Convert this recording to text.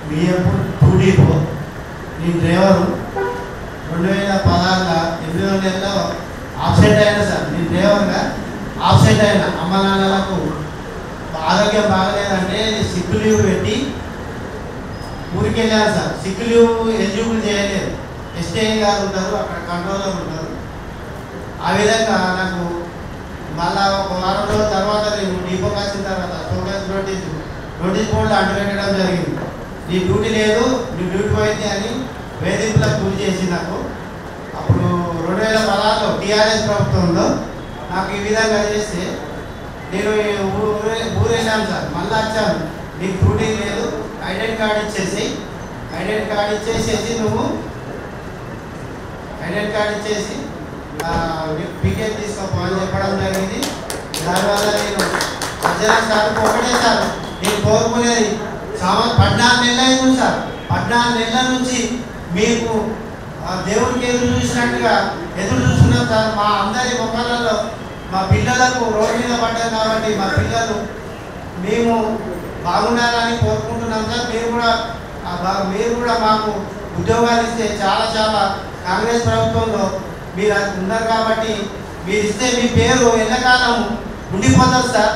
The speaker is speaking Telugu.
మీ ఎప్పుడు టూడీపో నేను డ్రైవరు 2016 8 నెలల్లో ఆబ్సెంట్ అయినా సార్. నేను డ్రైవర్గా ఆబ్సెంట్ అయినా. అమ్మ నాన్నలకు ఆరోగ్యం బాగలేదంటే సిక్ లీవ్ పెట్టి ఊరికి వెళ్ళాను సార్. సిక్ లీవ్ ఎలిజిబుల్ చేయలేదు. ఎస్టీఐ గారు ఉంటారు, అక్కడ కంట్రోలర్ ఉంటారు. ఆ విధంగా నాకు మళ్ళా ఒక వారం రోజుల తర్వాత నేను డీపోకి వచ్చిన తర్వాత షోకాస్ నోటీస్ బోర్డులో అంటపెట్టడం జరిగింది. నీ డ్యూటీ లేదు, నీ డ్యూటీ పోయింది అని వేధింపులకు గురి చేసి నాకు అప్పుడు 2016లో టీఆర్ఎస్ ప్రభుత్వంలో నాకు ఈ విధంగా చేస్తే నేను ఊరు వెళ్ళాను సార్. మళ్ళీ వచ్చాను, నీకు డ్యూటీ లేదు, ఐడెంటి కార్డు ఇచ్చేసి నువ్వు ఐడెంటి కార్డు ఇచ్చేసి పీకేట్ తీసుకోపో అని చెప్పడం జరిగింది. దానివల్ల నేను అర్జన సార్ ఒకటే సార్ నేను కోరుకునేది 14 నెలలు అయింది సార్. 14 నెలల నుంచి మీకు దేవుడికి ఎదురు చూసినట్టుగా ఎదురు చూస్తున్నాం సార్. మా అందరి ముఖాలలో మా పిల్లలకు రోడ్డు మీద పడ్డాం కాబట్టి మా పిల్లలు మేము బాగుండాలని కోరుకుంటున్నాం సార్. మీరు కూడా మాకు ఉద్యోగాలు ఇస్తే చాలా కాంగ్రెస్ ప్రభుత్వంలో మీరు ఉన్నారు కాబట్టి మీరు ఇస్తే మీ పేరు ఎల్లకాలం ఉండిపోతారు సార్.